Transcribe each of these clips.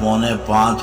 4:45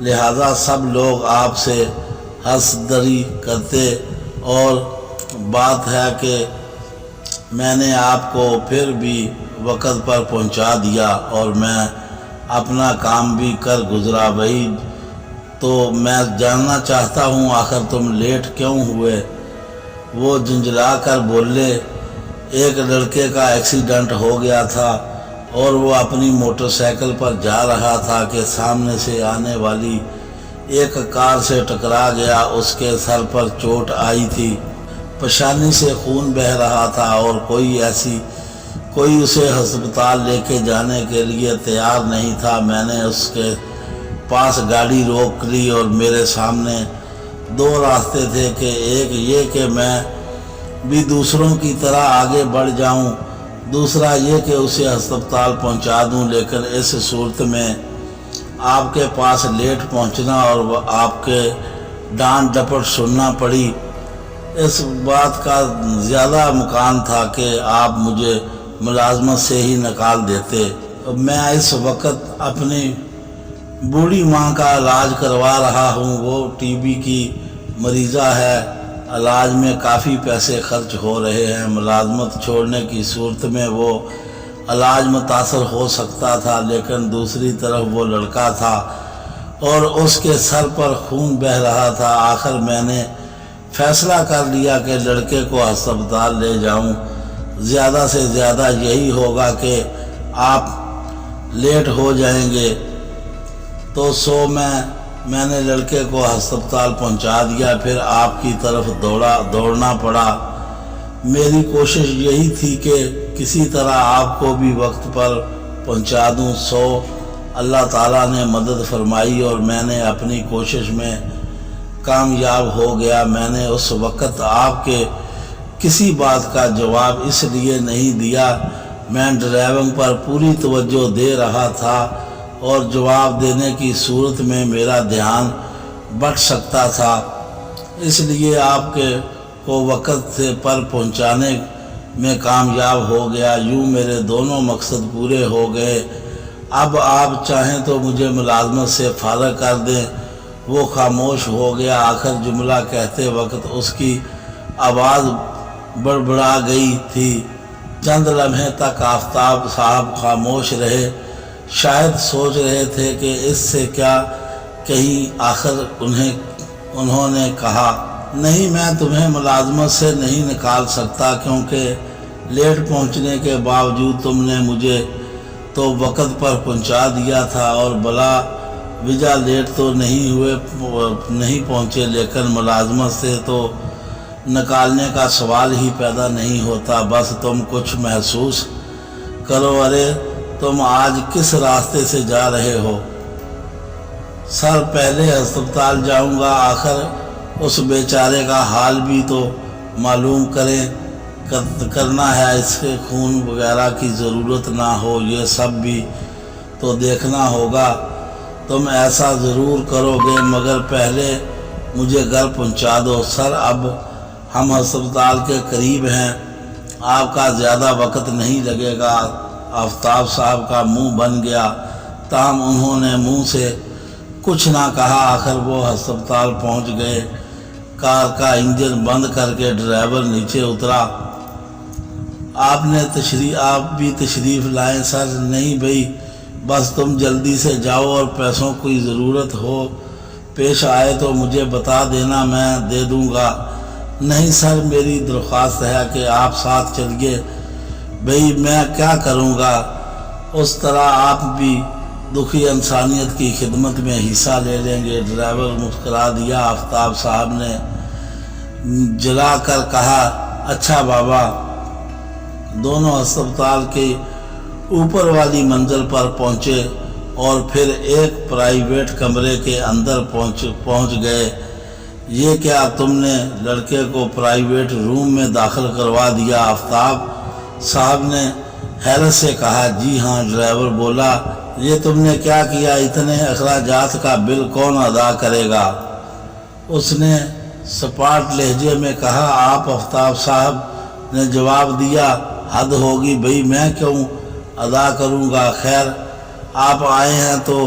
لہذا سب لوگ آپ سے حسدری کرتے، اور بات ہے کہ میں نے آپ کو پھر بھی وقت پر پہنچا دیا اور میں اپنا کام بھی کر گزرا۔ بھائی تو میں جاننا چاہتا ہوں آخر تم لیٹ کیوں ہوئے؟ وہ جھنجھلا کر بولے، ایک لڑکے کا ایکسیڈنٹ ہو گیا تھا اور وہ اپنی موٹر سائیکل پر جا رہا تھا کہ سامنے سے آنے والی ایک کار سے ٹکرا گیا۔ اس کے سر پر چوٹ آئی تھی، پیشانی سے خون بہہ رہا تھا اور کوئی اسے ہسپتال لے کے جانے کے لیے تیار نہیں تھا۔ میں نے اس کے پاس گاڑی روک لی اور میرے سامنے دو راستے تھے کہ ایک یہ کہ میں بھی دوسروں کی طرح آگے بڑھ جاؤں، دوسرا یہ کہ اسے ہسپتال پہنچا دوں، لیکن اس صورت میں آپ کے پاس لیٹ پہنچنا اور آپ کے ڈانٹ ڈپٹ سننا پڑی۔ اس بات کا زیادہ امکان تھا کہ آپ مجھے ملازمت سے ہی نکال دیتے۔ میں اس وقت اپنی بوڑھی ماں کا علاج کروا رہا ہوں، وہ ٹی بی کی مریضہ ہے، علاج میں کافی پیسے خرچ ہو رہے ہیں۔ ملازمت چھوڑنے کی صورت میں وہ علاج متاثر ہو سکتا تھا، لیکن دوسری طرف وہ لڑکا تھا اور اس کے سر پر خون بہہ رہا تھا۔ آخر میں نے فیصلہ کر لیا کہ لڑکے کو ہسپتال لے جاؤں، زیادہ سے زیادہ یہی ہوگا کہ آپ لیٹ ہو جائیں گے۔ تو میں نے لڑکے کو ہسپتال پہنچا دیا، پھر آپ کی طرف دوڑنا پڑا۔ میری کوشش یہی تھی کہ کسی طرح آپ کو بھی وقت پر پہنچا دوں۔ اللہ تعالیٰ نے مدد فرمائی اور میں نے اپنی کوشش میں کامیاب ہو گیا۔ میں نے اس وقت آپ کے کسی بات کا جواب اس لیے نہیں دیا، میں ڈرائیونگ پر پوری توجہ دے رہا تھا اور جواب دینے کی صورت میں میرا دھیان بٹ سکتا تھا، اس لیے آپ کو وقت سے پر پہنچانے میں کامیاب ہو گیا۔ یوں میرے دونوں مقصد پورے ہو گئے۔ اب آپ چاہیں تو مجھے ملازمت سے فارغ کر دیں۔ وہ خاموش ہو گیا۔ آخر جملہ کہتے وقت اس کی آواز بڑبڑا گئی تھی۔ چند لمحے تک آفتاب صاحب خاموش رہے، شاید سوچ رہے تھے کہ اس سے کیا کہیں۔ آخر انہوں نے کہا، نہیں، میں تمہیں ملازمت سے نہیں نکال سکتا، کیونکہ لیٹ پہنچنے کے باوجود تم نے مجھے تو وقت پر پہنچا دیا تھا اور بلا وجہ لیٹ تو نہیں پہنچے، لیکن ملازمت سے تو نکالنے کا سوال ہی پیدا نہیں ہوتا۔ بس تم کچھ محسوس کرو۔ ارے تم آج کس راستے سے جا رہے ہو؟ سر، پہلے ہسپتال جاؤں گا، آخر اس بیچارے کا حال بھی تو معلوم کرنا ہے، اس کے خون وغیرہ کی ضرورت نہ ہو، یہ سب بھی تو دیکھنا ہوگا۔ تم ایسا ضرور کرو گے، مگر پہلے مجھے گھر پہنچا دو۔ سر، اب ہم ہسپتال کے قریب ہیں، آپ کا زیادہ وقت نہیں لگے گا۔ آفتاب صاحب کا منہ بن گیا، تاہم انہوں نے منہ سے کچھ نہ کہا۔ آخر وہ ہسپتال پہنچ گئے۔ کار کا انجن بند کر کے ڈرائیور نیچے اترا۔ آپ بھی تشریف لائیں؟ سر، نہیں بھائی، بس تم جلدی سے جاؤ اور پیسوں کی ضرورت ہو پیش آئے تو مجھے بتا دینا، میں دے دوں گا۔ نہیں سر، میری درخواست ہے کہ آپ ساتھ چلیے۔ بھائی میں کیا کروں گا؟ اس طرح آپ بھی دکھی انسانیت کی خدمت میں حصہ لے لیں گے۔ ڈرائیور مسکرا دیا۔ آفتاب صاحب نے جلا کر کہا، اچھا بابا۔ دونوں ہسپتال کے اوپر والی منزل پر پہنچے اور پھر ایک پرائیویٹ کمرے کے اندر پہنچ گئے۔ یہ کیا، تم نے لڑکے کو پرائیویٹ روم میں داخل کروا دیا؟ آفتاب صاحب نے حیرت سے کہا۔ جی ہاں، ڈرائیور بولا۔ یہ تم نے کیا کیا؟ اتنے اخراجات کا بل کون ادا کرے گا؟ اس نے سپاٹ لہجے میں کہا۔ آپ؟ آفتاب صاحب نے جواب دیا، حد ہوگی بھائی، میں کیوں ادا کروں گا؟ خیر، آپ آئے ہیں تو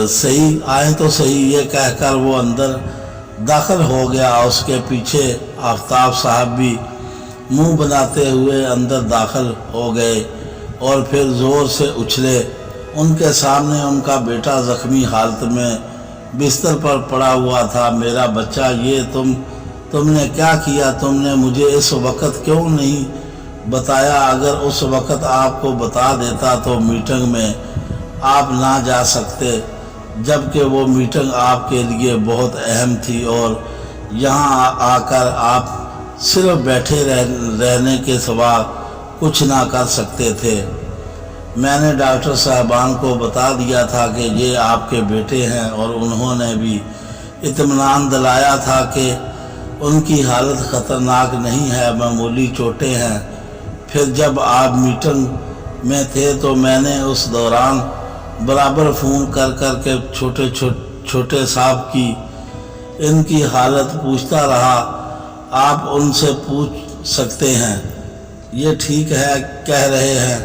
صحیح آئیں تو صحیح یہ کہہ کر وہ اندر داخل ہو گیا۔ اس کے پیچھے آفتاب صاحب بھی منہ بناتے ہوئے اندر داخل ہو گئے اور پھر زور سے اچھلے۔ ان کے سامنے ان کا بیٹا زخمی حالت میں بستر پر پڑا ہوا تھا۔ میرا بچہ، یہ تم نے کیا کیا؟ تم نے مجھے اس وقت کیوں نہیں بتایا؟ اگر اس وقت آپ کو بتا دیتا تو میٹنگ میں آپ نہ جا سکتے، جبکہ وہ میٹنگ آپ کے لیے بہت اہم تھی اور یہاں آ کر آپ صرف بیٹھے رہنے کے سوا کچھ نہ کر سکتے تھے۔ میں نے ڈاکٹر صاحبان کو بتا دیا تھا کہ یہ آپ کے بیٹے ہیں اور انہوں نے بھی اطمینان دلایا تھا کہ ان کی حالت خطرناک نہیں ہے، معمولی چوٹیں ہیں۔ پھر جب آپ میٹنگ میں تھے تو میں نے اس دوران برابر فون کر کے چھوٹے صاحب کی ان کی حالت پوچھتا رہا۔ آپ ان سے پوچھ سکتے ہیں، یہ ٹھیک ہے کہہ رہے ہیں۔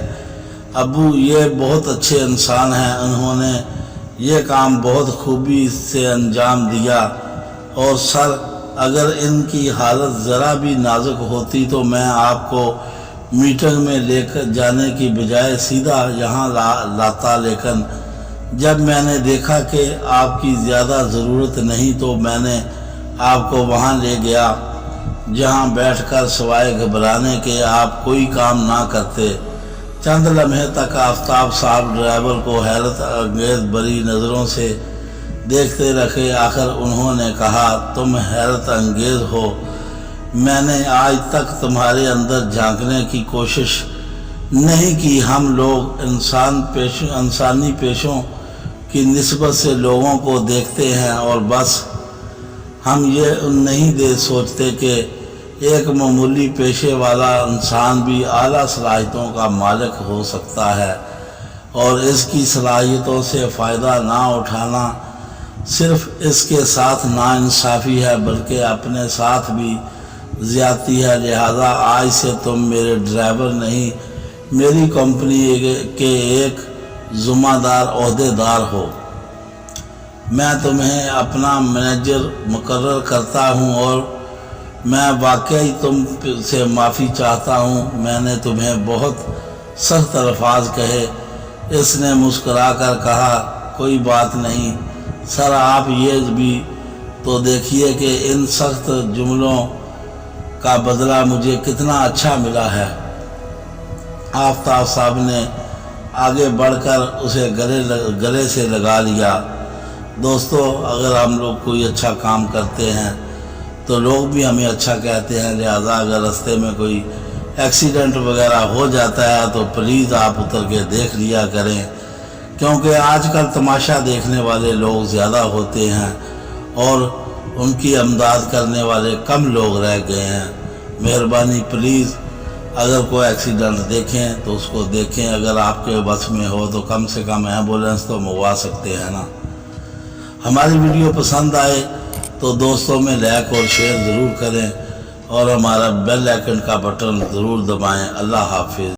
ابو یہ بہت اچھے انسان ہیں، انہوں نے یہ کام بہت خوبی سے انجام دیا، اور سر اگر ان کی حالت ذرا بھی نازک ہوتی تو میں آپ کو میٹنگ میں لے کر جانے کی بجائے سیدھا یہاں لاتا، لیکن جب میں نے دیکھا کہ آپ کی زیادہ ضرورت نہیں تو میں نے آپ کو وہاں لے گیا جہاں بیٹھ کر سوائے گھبرانے کے آپ کوئی کام نہ کرتے۔ چند لمحے تک آفتاب صاحب ڈرائیور کو حیرت انگیز بری نظروں سے دیکھتے رکھے۔ آخر انہوں نے کہا، تم حیرت انگیز ہو، میں نے آج تک تمہارے اندر جھانکنے کی کوشش نہیں کی۔ ہم لوگ انسانی پیشوں کی نسبت سے لوگوں کو دیکھتے ہیں اور بس، ہم یہ نہیں سوچتے کہ ایک معمولی پیشے والا انسان بھی اعلیٰ صلاحیتوں کا مالک ہو سکتا ہے، اور اس کی صلاحیتوں سے فائدہ نہ اٹھانا صرف اس کے ساتھ ناانصافی ہے بلکہ اپنے ساتھ بھی زیادتی ہے۔ لہذا آج سے تم میرے ڈرائیور نہیں، میری کمپنی کے ایک ذمہ دار عہدیدار ہو۔ میں تمہیں اپنا مینیجر مقرر کرتا ہوں اور میں واقعی تم سے معافی چاہتا ہوں۔ میں نے تمہیں بہت سخت الفاظ کہے۔ اس نے مسکرا کر کہا، کوئی بات نہیں سر، آپ یہ بھی تو دیکھیے کہ ان سخت جملوں کا بدلہ مجھے کتنا اچھا ملا ہے۔ آفتاب صاحب نے آگے بڑھ کر اسے گلے سے لگا لیا۔ دوستو، اگر ہم لوگ کوئی اچھا کام کرتے ہیں تو لوگ بھی ہمیں اچھا کہتے ہیں، لہذا اگر راستے میں کوئی ایکسیڈنٹ وغیرہ ہو جاتا ہے تو پلیز آپ اتر کے دیکھ لیا کریں، کیونکہ آج کل تماشا دیکھنے والے لوگ زیادہ ہوتے ہیں اور ان کی امداد کرنے والے کم لوگ رہ گئے ہیں۔ مہربانی پلیز اگر کوئی ایکسیڈنٹ دیکھیں تو اس کو دیکھیں، اگر آپ کے بس میں ہو تو کم سے کم ایمبولینس تو منگوا سکتے ہیں نا۔ ہماری ویڈیو پسند آئے تو دوستوں میں لائک اور شیئر ضرور کریں اور ہمارا بیل آئیکن کا بٹن ضرور دبائیں۔ اللہ حافظ۔